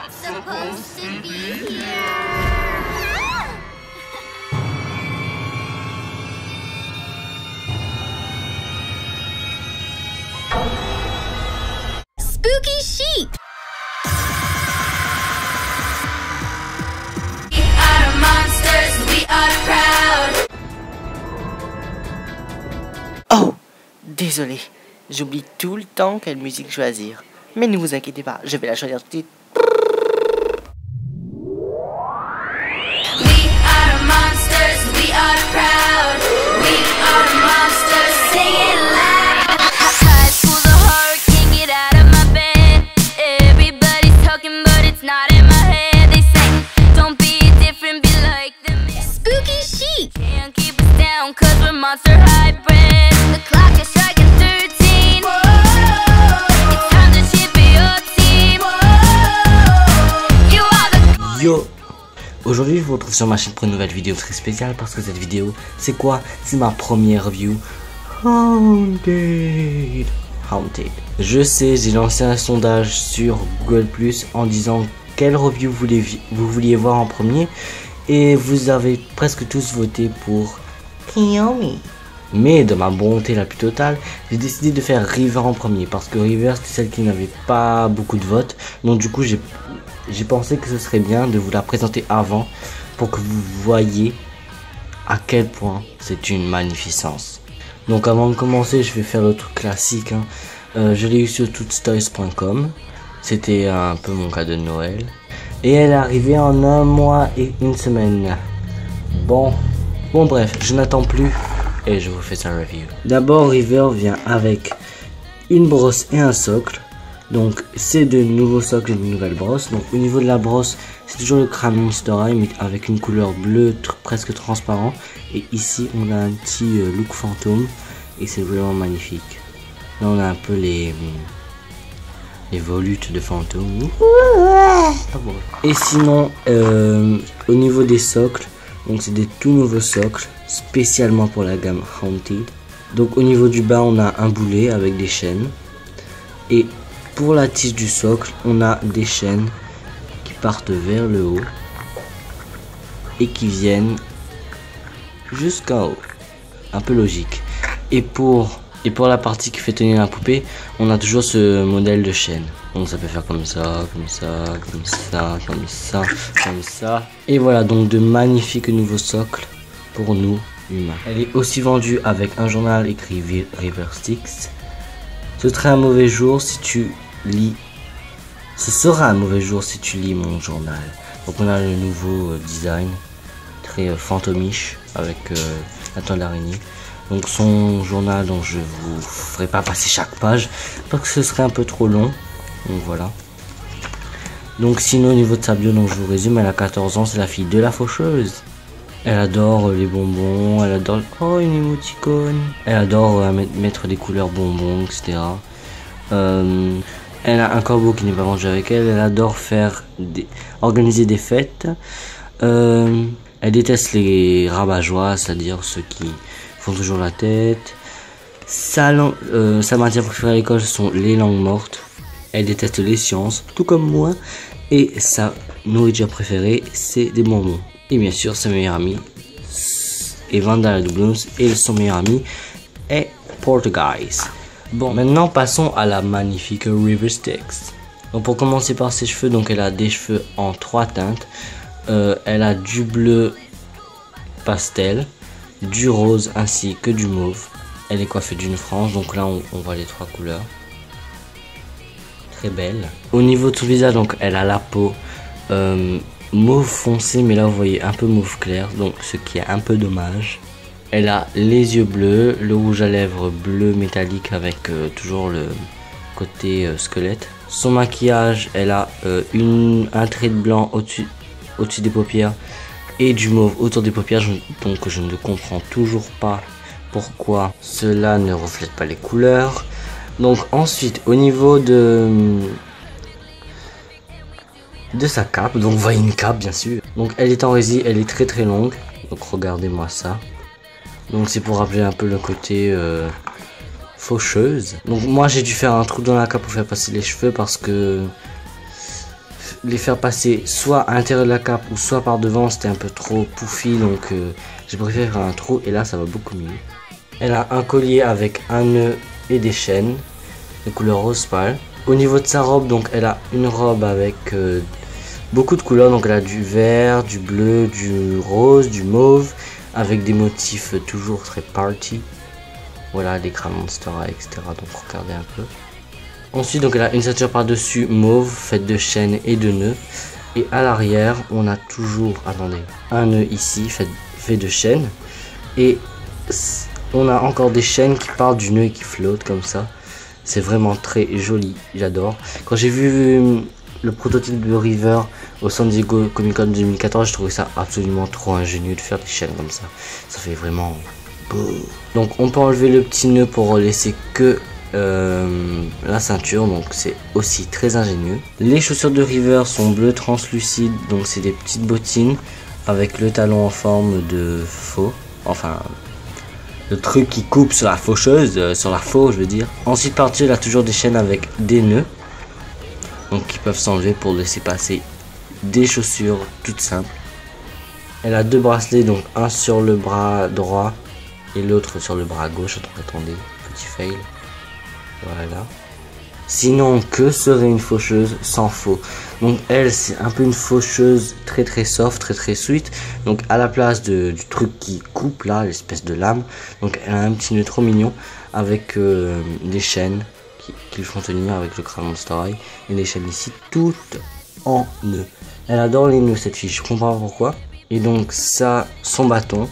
not supposed to be here. Spooky sheep. We are monsters, we are proud. Oh, désolé, j'oublie tout le temps quelle musique choisir. Mais ne vous inquiétez pas, je vais la choisir tout de suite. We are monsters, we are proud. We are monsters, sing it loud. High school, the horror can't get out of my bed. Everybody's talking, but it's not in my head. They say, don't be different, be like them. Spooky sheep can't keep us down, cause we're monster hybrids. The clock is striking 13. Whoa. It's time to chip your team. Whoa. You are the Yo! Aujourd'hui, je vous retrouve sur ma chaîne pour une nouvelle vidéo très spéciale parce que cette vidéo, c'est quoi? C'est ma première review Haunted. Je sais, j'ai lancé un sondage sur Google Plus en disant quelle review vous vouliez voir en premier et vous avez presque tous voté pour Kiyomi. Mais de ma bonté la plus totale, j'ai décidé de faire River en premier parce que River c'était celle qui n'avait pas beaucoup de votes. Donc du coup j'ai pensé que ce serait bien de vous la présenter avant pour que vous voyez à quel point c'est une magnificence. Donc avant de commencer, je vais faire le truc classique. Je l'ai eu sur tootstoys.com. C'était un peu mon cadeau de Noël. Et elle est arrivée en 1 mois et 1 semaine. Bon bref, je n'attends plus et je vous fais sa review. D'abord, River vient avec une brosse et un socle. Donc c'est de nouveaux socles et de nouvelles brosses. Donc au niveau de la brosse, c'est toujours le Crane Monster High mais avec une couleur bleue presque transparent. Et ici on a un petit look fantôme et c'est vraiment magnifique. Là on a un peu les volutes de fantômes. Et sinon au niveau des socles, donc c'est des tout nouveaux socles spécialement pour la gamme Haunted. Donc au niveau du bas on a un boulet avec des chaînes. Et pour la tige du socle, on a des chaînes qui partent vers le haut et qui viennent jusqu'en haut. Un peu logique. Et pour la partie qui fait tenir la poupée, on a toujours ce modèle de chaîne. Donc ça peut faire comme ça, comme ça, comme ça, comme ça, comme ça. Et voilà donc de magnifiques nouveaux socles pour nous humains. Elle est aussi vendue avec un journal écrit River Styx. Ce sera un mauvais jour si tu lis. Ce sera un mauvais jour si tu lis mon journal. Donc on a le nouveau design très fantomiche avec la toile d'araignée. Donc son journal, dont je vous ferai pas passer chaque page parce que ce serait un peu trop long. Donc voilà. Donc sinon au niveau de sa bio, donc je vous résume, elle a 14 ans, c'est la fille de la faucheuse. Elle adore les bonbons, elle adore... Oh, une émoticône. Elle adore mettre des couleurs bonbons, etc. Elle a un corbeau qui n'est pas vendu avec elle. Elle adore organiser des fêtes. Elle déteste les rabat-joie, c'est-à-dire ceux qui font toujours la tête. Sa matière préférée à l'école sont les langues mortes. Elle déteste les sciences, tout comme moi. Et sa nourriture préférée, c'est des bonbons. Et bien sûr, sa meilleure amie est Vandala Doubloons et son meilleur ami est Portuguese. Bon, maintenant passons à la magnifique River Styx. Donc pour commencer par ses cheveux, donc elle a des cheveux en 3 teintes. Elle a du bleu pastel, du rose ainsi que du mauve. Elle est coiffée d'une frange, donc là on voit les 3 couleurs. Très belle. Au niveau de son visage, donc elle a la peau mauve foncé, mais là vous voyez un peu mauve clair, donc ce qui est un peu dommage. Elle a les yeux bleus, le rouge à lèvres bleu métallique avec toujours le côté squelette. Son maquillage, elle a un trait de blanc au-dessus des paupières et du mauve autour des paupières, donc je ne comprends toujours pas pourquoi cela ne reflète pas les couleurs. Donc ensuite au niveau de sa cape, donc vous voyez une cape bien sûr. Donc elle est en résille, elle est très longue, donc regardez-moi ça. Donc c'est pour rappeler un peu le côté faucheuse. Donc moi j'ai dû faire un trou dans la cape pour faire passer les cheveux parce que les faire passer soit à l'intérieur de la cape ou soit par devant, c'était un peu trop pouffi, donc j'ai préféré faire un trou et là ça va beaucoup mieux. Elle a un collier avec un nœud et des chaînes de couleur rose pâle. Au niveau de sa robe, donc elle a une robe avec beaucoup de couleurs, donc elle a du vert, du bleu, du rose, du mauve, avec des motifs toujours très party. Voilà, des crânes Monster, etc. Donc regardez un peu. Ensuite, donc elle a une ceinture par-dessus mauve, faite de chaînes et de nœuds. Et à l'arrière, on a toujours, attendez, un nœud ici, fait de chaînes. Et on a encore des chaînes qui partent du nœud et qui flottent comme ça. C'est vraiment très joli, j'adore. Quand j'ai vu le prototype de River au San Diego Comic Con 2014, je trouvais ça absolument trop ingénieux de faire des chaînes comme ça. Ça fait vraiment beau. Donc on peut enlever le petit nœud pour laisser que la ceinture, donc c'est aussi très ingénieux. Les chaussures de River sont bleues translucides, donc c'est des petites bottines avec le talon en forme de faux, enfin le truc qui coupe sur la faucheuse, sur la faux je veux dire. Ensuite par-dessus elle a toujours des chaînes avec des nœuds, donc qui peuvent s'enlever pour laisser passer des chaussures toutes simples. Elle a deux bracelets, donc un sur le bras droit et l'autre sur le bras gauche. Attendez, petit fail. Voilà. Sinon, que serait une faucheuse sans faux? Donc elle, c'est un peu une faucheuse très soft, très sweet. Donc à la place du truc qui coupe là, l'espèce de lame, donc elle a un petit nœud trop mignon avec des chaînes qui le font tenir avec le crâne Monster High et les chaînes ici toutes en nœud. Elle adore les nœuds cette fille, je comprends pas pourquoi. Et donc ça, son bâton,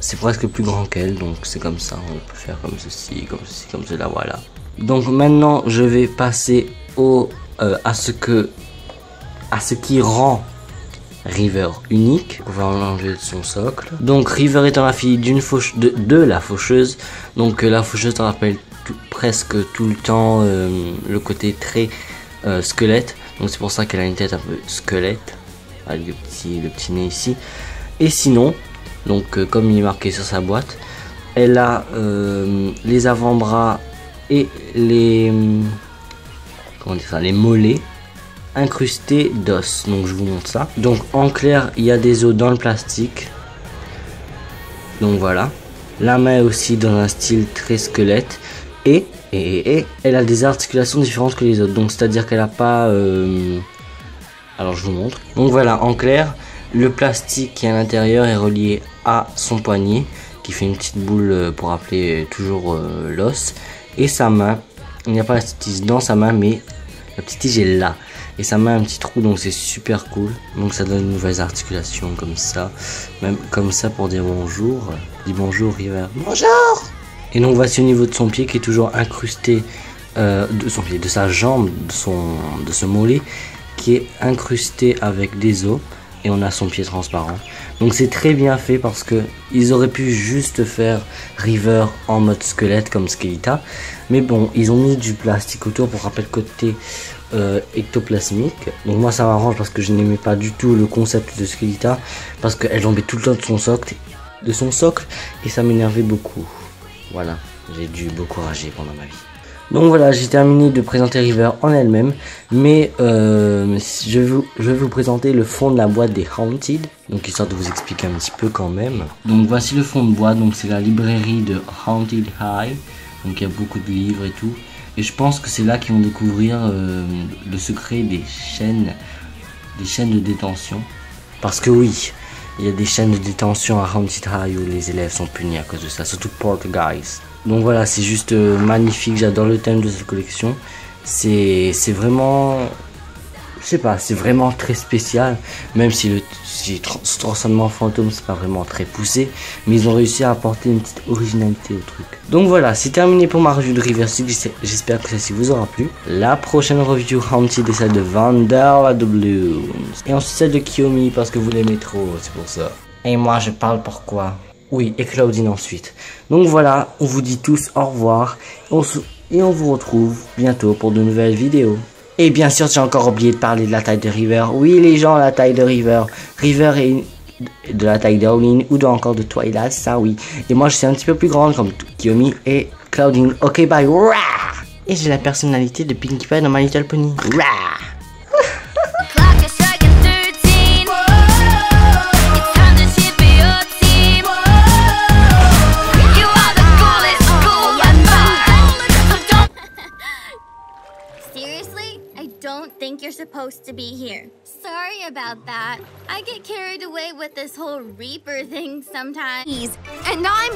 c'est presque plus grand qu'elle, donc c'est comme ça, on peut faire comme ceci, comme cela, voilà. Donc maintenant je vais passer à ce qui rend River unique. On va enlever son socle. Donc River étant la fille de la faucheuse, donc la faucheuse rappelle presque tout le temps le côté très squelette, donc c'est pour ça qu'elle a une tête un peu squelette avec le petit nez ici. Et sinon, donc comme il est marqué sur sa boîte, elle a les avant-bras et les mollets incrustés d'os. Donc je vous montre ça. Donc en clair, il y a des os dans le plastique. Donc voilà. La main est aussi dans un style très squelette. Et elle a des articulations différentes que les autres. Donc c'est à dire qu'elle a pas alors je vous montre. Donc voilà, en clair, le plastique qui est à l'intérieur est relié à son poignet, qui fait une petite boule pour rappeler toujours l'os. Et sa main, il n'y a pas la petite tige dans sa main, mais la petite tige est là. Et sa main a un petit trou, donc c'est super cool. Donc ça donne de nouvelles articulations comme ça. Même comme ça pour dire bonjour. Dis bonjour River. Bonjour. Et donc voici au niveau de son pied qui est toujours incrusté, de sa jambe, de ce mollet, qui est incrusté avec des os. Et on a son pied transparent. Donc c'est très bien fait parce que ils auraient pu juste faire River en mode squelette comme Skeletor. Mais bon, ils ont mis du plastique autour pour rappeler le côté ectoplasmique. Donc moi ça m'arrange parce que je n'aimais pas du tout le concept de Skeletor. Parce qu'elle tombait tout le temps de son socle et ça m'énervait beaucoup. Voilà, j'ai dû beaucoup rager pendant ma vie. Donc voilà, j'ai terminé de présenter River en elle-même, mais je vais vous présenter le fond de la boîte des Haunted, donc histoire de vous expliquer un petit peu quand même. Donc voici le fond de boîte, donc c'est la librairie de Haunted High, donc il y a beaucoup de livres et tout, et je pense que c'est là qu'ils vont découvrir le secret des chaînes de détention, parce que oui, il y a des chaînes de détention à Haunted High où les élèves sont punis à cause de ça, surtout Poltergeist. Donc voilà, c'est juste magnifique, j'adore le thème de cette collection. C'est vraiment, je sais pas, c'est vraiment très spécial. Même si ce transformement fantôme c'est pas vraiment très poussé, mais ils ont réussi à apporter une petite originalité au truc. Donc voilà, c'est terminé pour ma review de River Six. J'espère que celle-ci vous aura plu. La prochaine review Haunted est celle de Vanilla the Blues. Et ensuite celle de Kiyomi parce que vous l'aimez trop, c'est pour ça. Et moi je parle pourquoi. Oui, et Claudine ensuite. Donc voilà, on vous dit tous au revoir. Et on vous retrouve bientôt pour de nouvelles vidéos. Et bien sûr, j'ai encore oublié de parler de la taille de River. Oui, les gens, la taille de River. River est de la taille d'Howlin ou encore de Twilight, ça oui. Et moi, je suis un petit peu plus grande comme Kiyomi et Claudine. Ok, bye. Et j'ai la personnalité de Pinkie Pie dans My Little Pony. supposed to be here. Sorry about that. I get carried away with this whole Reaper thing sometimes. And I'm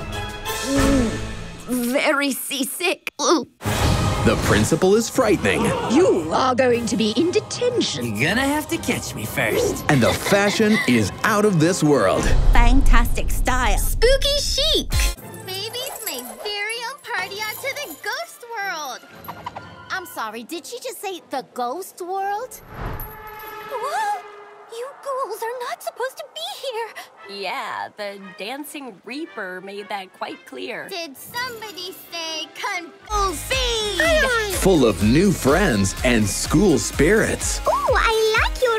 very seasick. The principal is frightening, You are going to be in detention. You're gonna have to catch me first. and the fashion is out of this world. Fantastic style. Spooky chic. Babies may very own party out to the ghost world. I'm sorry, did she just say the ghost world? Whoa! You ghouls are not supposed to be here. Yeah, the dancing Reaper made that quite clear. Did somebody say feed? Full of new friends and school spirits. Oh, I like your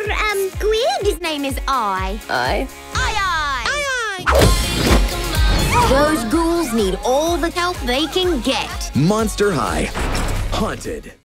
squid. His name is I. I? Those ghouls need all the help they can get. Monster High. Haunted.